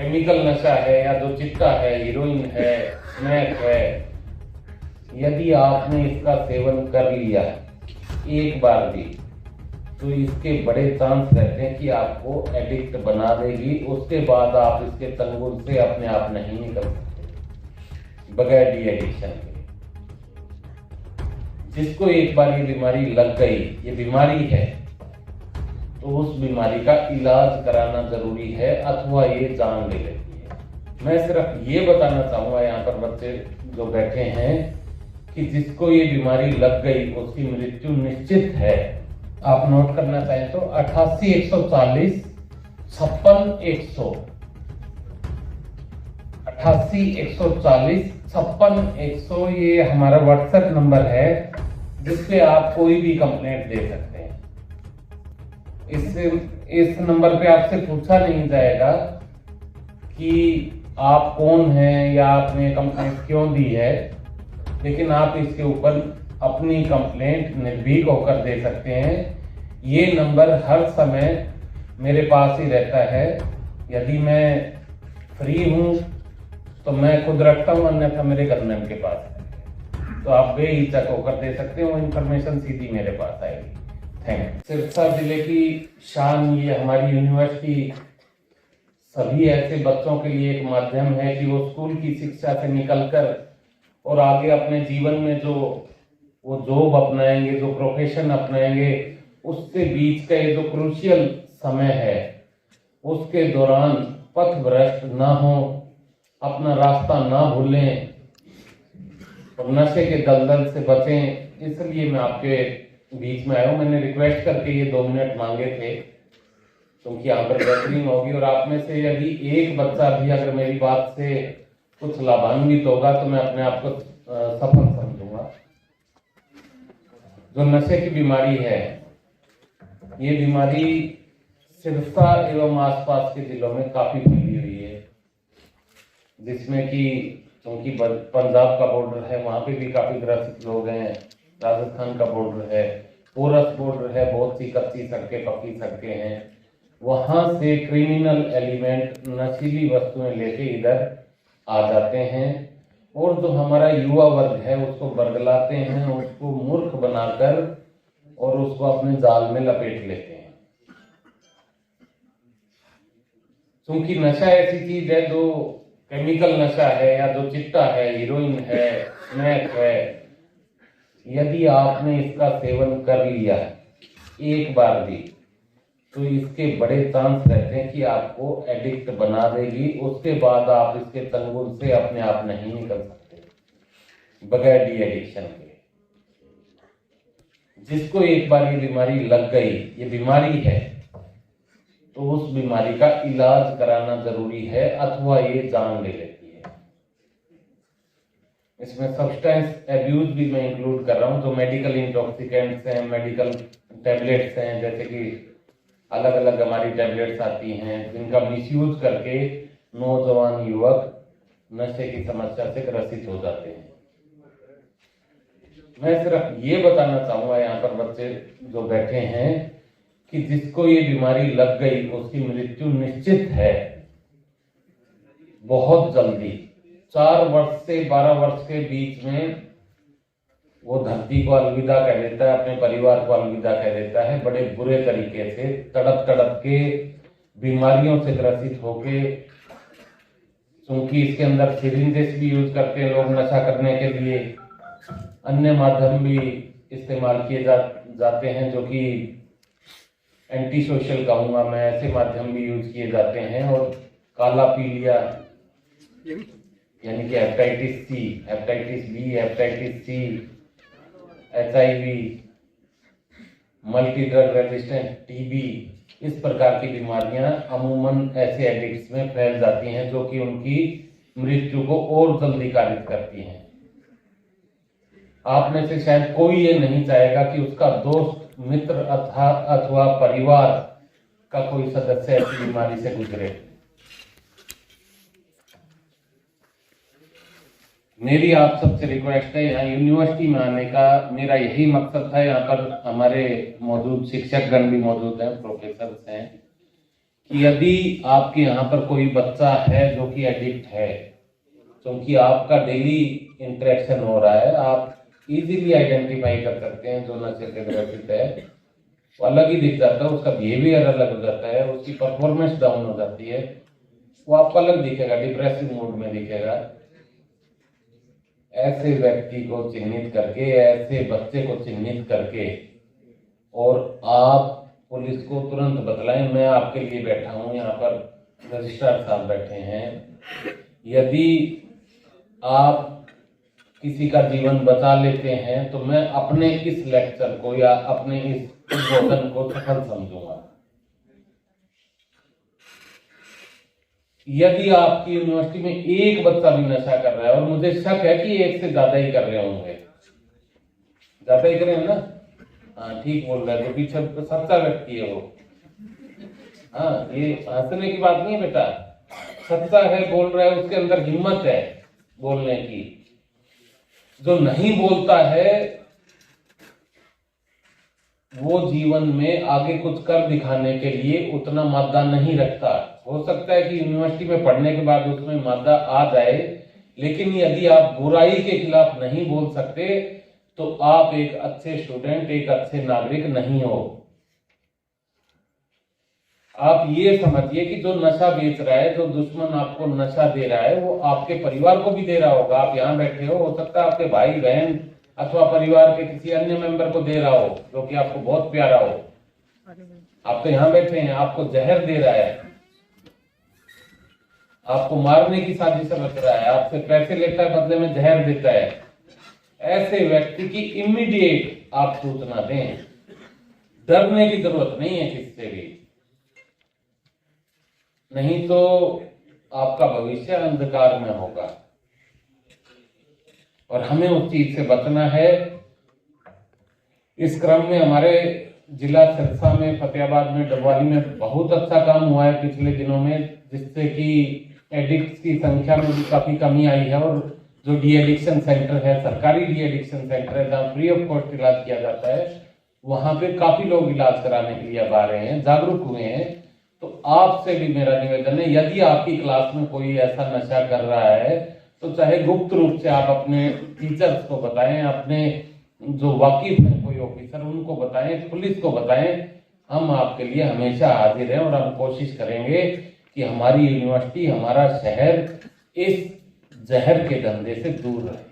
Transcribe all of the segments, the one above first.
Chemical नशा है या जो चिट्टा है, हीरोइन है, स्मैक है, यदि आपने इसका सेवन कर लिया एक बार भी तो इसके बड़े चांस रहते हैं कि आपको एडिक्ट बना देगी। उसके बाद आप इसके चंगुल से अपने आप नहीं निकल सकते बगैर डी एडिक्शन के। जिसको एक बार ये बीमारी लग गई, ये बीमारी है, तो उस बीमारी का इलाज कराना जरूरी है, अथवा ये जान ले लेती है। मैं सिर्फ ये बताना चाहूंगा यहाँ पर बच्चे जो बैठे हैं कि जिसको ये बीमारी लग गई उसकी मृत्यु निश्चित है। आप नोट करना चाहें तो 88 140 56 100, 88 140 56 100 ये हमारा व्हाट्सएप नंबर है, जिसपे आप कोई भी कंप्लेंट दे सकते हैं। इस नंबर पे आपसे पूछा नहीं जाएगा कि आप कौन हैं या आपने कंप्लेंट क्यों दी है, लेकिन आप इसके ऊपर अपनी कंप्लेंट निर्भीक होकर दे सकते हैं। ये नंबर हर समय मेरे पास ही रहता है। यदि मैं फ्री हूं तो मैं खुद रखता हूं, अन्यथा मेरे गनमैन के पास है, तो आप बेहिचक होकर दे सकते हो। इन्फॉर्मेशन सीधी मेरे पास आएगी। Thank you. सिरसा जिले की शान ये हमारी यूनिवर्सिटी सभी ऐसे बच्चों के लिए एक माध्यम है कि वो स्कूल की शिक्षा से निकलकर और आगे अपने जीवन में जो वो जॉब अपनाएंगे, जो प्रोफेशन अपनाएंगे, उससे बीच का ये जो क्रूशियल समय है उसके दौरान पथभ्रष्ट ना हो, अपना रास्ता ना भूलें और नशे के दलदल से बचें। इसलिए मैं आपके बीच में आया हूँ। मैंने रिक्वेस्ट करके ये 2 मिनट मांगे थे क्योंकि यहाँ पर गैदरिंग होगी और आप में से यदि एक बच्चा भी अगर मेरी बात से कुछ लाभान्वित होगा तो मैं अपने आप को सफल समझूंगा। जो नशे की बीमारी है, ये बीमारी सिरसा एवं आसपास के जिलों में काफी फैली हुई है, जिसमें कि क्योंकि पंजाब का बॉर्डर है, वहां पे भी काफी ग्रसित लोग हैं, राजस्थान का बॉर्डर है, पोरस बॉर्डर है, बहुत सी कच्ची सड़कें, पक्की सड़कें हैं, वहां से क्रिमिनल एलिमेंट नशीली वस्तुएं लेके इधर आ जाते हैं और जो हमारा युवा वर्ग है उसको बरगलाते हैं, उसको मूर्ख बनाकर और उसको अपने जाल में लपेट लेते हैं। क्योंकि नशा ऐसी चीज है जो केमिकल नशा है या जो चिट्टा है, हीरोइन है, स्मैक है, यदि आपने इसका सेवन कर लिया एक बार भी तो इसके बड़े चांस रहते हैं कि आपको एडिक्ट बना देगी। उसके बाद आप इसके चंगुल से अपने आप नहीं निकल सकते बगैर डी एडिक्शन के। जिसको एक बार ये बीमारी लग गई, ये बीमारी है, तो उस बीमारी का इलाज कराना जरूरी है, अथवा ये जान ले लेती है। इसमें सब्सटेंस एब्यूज भी मैं इंक्लूड कर रहा हूं। जो मेडिकल इंटॉक्सिकेंट्स हैं, मेडिकल टैबलेट्स हैं, जैसे कि अलग अलग हमारी टैबलेट्स आती हैं जिनका मिसयूज करके नौजवान युवक नशे की समस्या से ग्रसित हो जाते हैं। मैं सिर्फ ये बताना चाहूंगा यहाँ पर बच्चे जो बैठे हैं कि जिसको ये बीमारी लग गई उसकी मृत्यु निश्चित है बहुत जल्दी। 4 वर्ष से 12 वर्ष के बीच में वो धरती को अलविदा कह देता है, अपने परिवार को अलविदा कह देता है, बड़े बुरे तरीके से तड़प तड़प के, बीमारियों से ग्रसित होके। क्योंकि इसके अंदर सिरिंजेस भी यूज करते हैं लोग नशा करने के लिए, अन्य माध्यम भी इस्तेमाल किए जाते हैं जो कि एंटी सोशल कहूंगा मैं, ऐसे माध्यम भी यूज किए जाते हैं। और काला पीलिया यानी कि hepatitis C, hepatitis B, hepatitis C, HIV, multi drug resistant TB, इस प्रकार की बीमारियां अमूमन ऐसे एडिक्ट्स में फैल जाती हैं जो कि उनकी मृत्यु को और जल्दी कारित करती हैं। आप में से शायद कोई ये नहीं चाहेगा कि उसका दोस्त, मित्र अथवा परिवार का कोई सदस्य ऐसी बीमारी से गुजरे। मेरी आप सबसे रिक्वेस्ट है, यहाँ यूनिवर्सिटी में आने का मेरा यही मकसद था। यहाँ पर हमारे मौजूद शिक्षकगण भी मौजूद हैं, प्रोफेसर हैं, कि यदि आपके यहाँ पर कोई बच्चा है जो कि एडिक्ट है, क्योंकि आपका डेली इंटरेक्शन हो रहा है, आप इजीली आइडेंटिफाई कर सकते हैं जो नशे से ग्रसित है, वो अलग ही दिख जाता है, उसका बिहेवियर अलग हो जाता है, उसकी परफॉर्मेंस डाउन हो जाती है, वो आपको अलग दिखेगा, डिप्रेसिव मूड में दिखेगा। ऐसे व्यक्ति को चिन्हित करके, ऐसे बच्चे को चिन्हित करके, और आप पुलिस को तुरंत बतलाएं। मैं आपके लिए बैठा हूं, यहाँ पर रजिस्ट्रार साहब बैठे हैं। यदि आप किसी का जीवन बचा लेते हैं तो मैं अपने इस लेक्चर को या अपने इस उद्बोधन को सफल समझूंगा। यदि आपकी यूनिवर्सिटी में एक बच्चा भी नशा कर रहा है, और मुझे शक है कि एक से ज्यादा ही कर रहे होंगे, ज्यादा ही कर रहे हैं ना? हाँ, ठीक बोल रहा है, तो पीछे सच्चा व्यक्ति है वो। हाँ, ये हंसने की बात नहीं है बेटा, सच्चा है, बोल रहा है, उसके अंदर हिम्मत है बोलने की। जो नहीं बोलता है वो जीवन में आगे कुछ कर दिखाने के लिए उतना मादा नहीं रखता। हो सकता है कि यूनिवर्सिटी में पढ़ने के बाद उसमें मादा आ जाए, लेकिन यदि आप बुराई के खिलाफ नहीं बोल सकते तो आप एक अच्छे स्टूडेंट, एक अच्छे नागरिक नहीं हो। आप ये समझिए कि जो नशा बेच रहा है, जो दुश्मन आपको नशा दे रहा है, वो आपके परिवार को भी दे रहा होगा। आप यहाँ बैठे हो सकता है आपके भाई बहन अथवा परिवार के किसी अन्य मेंबर को दे रहा हो जो कि आपको बहुत प्यारा हो। आप तो यहाँ बैठे हैं, आपको जहर दे रहा है, आपको मारने की साजिश रच रहा है, आपसे पैसे लेता है, बदले में जहर देता है। ऐसे व्यक्ति की इमीडिएट आप सूचना दें। डरने की जरूरत नहीं है किससे भी, नहीं तो आपका भविष्य अंधकार में होगा और हमें उस चीज से बचना है। इस क्रम में हमारे जिला सिरसा में, फतेहाबाद में, डबवाली में बहुत अच्छा काम हुआ है पिछले दिनों में, जिससे कि एडिक्ट्स की संख्या में भी काफी कमी आई है। और जो डी एडिक्शन सेंटर है, सरकारी डी एडिक्शन सेंटर है जहाँ फ्री ऑफ कॉस्ट इलाज किया जाता है, वहां पे काफी लोग इलाज कराने के लिए अब आ रहे हैं, जागरूक हुए हैं। तो आपसे भी मेरा निवेदन है, यदि आपकी क्लास में कोई ऐसा नशा कर रहा है तो चाहे गुप्त रूप से आप अपने टीचर्स को बताएं, अपने जो वाकिफ हैं कोई ऑफिसर, उनको बताएं, पुलिस को बताएं। हम आपके लिए हमेशा हाजिर हैं और हम कोशिश करेंगे कि हमारी यूनिवर्सिटी, हमारा शहर इस जहर के धंधे से दूर रहे,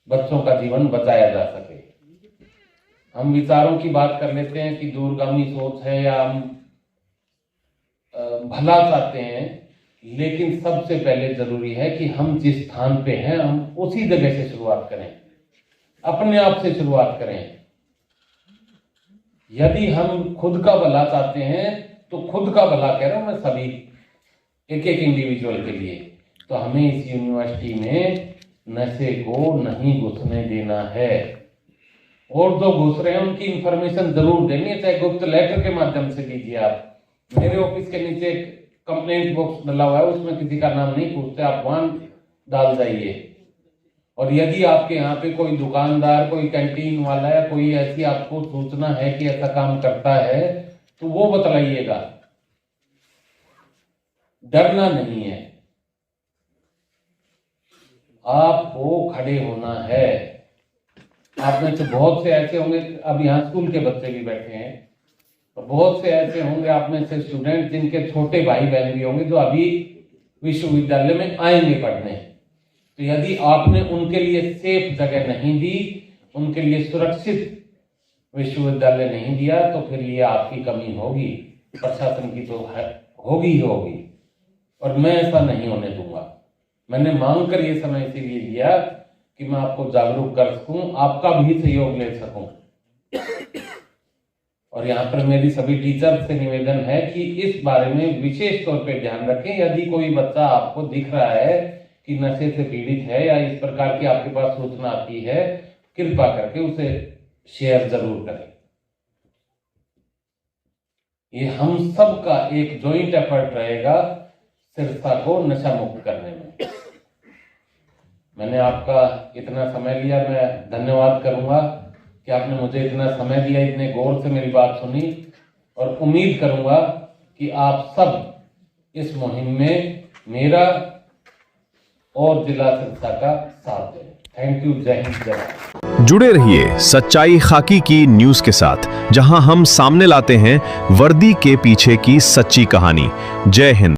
बच्चों का जीवन बचाया जा सके। हम विचारों की बात कर लेते हैं कि दूरगामी सोच है या हम भला चाहते हैं, लेकिन सबसे पहले जरूरी है कि हम जिस स्थान पे हैं हम उसी जगह से शुरुआत करें, अपने आप से शुरुआत करें। यदि हम खुद का भला चाहते हैं तो खुद का भला कह रहा हूं मैं, सभी एक एक इंडिविजुअल के लिए, तो हमें इस यूनिवर्सिटी में नशे को नहीं घुसने देना है। और जो घुस रहे हैं उनकी इंफॉर्मेशन जरूर देनी है, चाहे गुप्त लेटर के माध्यम से दीजिए। आप मेरे ऑफिस के नीचे एक कंप्लेंट बॉक्स डला हुआ है, उसमें किसी का नाम नहीं पूछते, आप वहां डाल जाइए। और यदि आपके यहाँ पे कोई दुकानदार, कोई कैंटीन वाला या कोई ऐसी आपको सूचना है कि ऐसा काम करता है तो वो बतलाइएगा। डरना नहीं है, आपको खड़े होना है। आप में से बहुत से ऐसे होंगे, अब यहाँ स्कूल के बच्चे भी बैठे हैं, और बहुत से ऐसे होंगे आप में से स्टूडेंट जिनके छोटे भाई बहन भी होंगे जो अभी विश्वविद्यालय में आएंगे पढ़ने। तो यदि आपने उनके लिए सेफ जगह नहीं दी, उनके लिए सुरक्षित विश्वविद्यालय नहीं दिया, तो फिर ये आपकी कमी होगी, प्रशासन की तो होगी ही होगी, और मैं ऐसा नहीं होने दूंगा। मैंने मांग कर ये समय इसीलिए लिया कि मैं आपको जागरूक कर सकूं, आपका भी सहयोग ले सकूं। और यहाँ पर मेरी सभी टीचर से निवेदन है कि इस बारे में विशेष तौर पे ध्यान रखें। यदि कोई बच्चा आपको दिख रहा है कि नशे से पीड़ित है या इस प्रकार की आपके पास सूचना आती है, कृपा करके उसे शेयर जरूर करें। ये हम सब का एक जॉइंट एफर्ट रहेगा सिरसा को नशा मुक्त करने में। मैंने आपका इतना समय लिया, मैं धन्यवाद करूंगा कि आपने मुझे इतना समय दिया, इतने गौर से मेरी बात सुनी, और उम्मीद करूंगा कि आप सब इस मुहिम में मेरा और जिला सिरसा का साथ दें। Thank you. जय हिंद, जय भारत। जुड़े रहिए सच्चाई खाकी की न्यूज के साथ, जहां हम सामने लाते हैं वर्दी के पीछे की सच्ची कहानी। जय हिंद।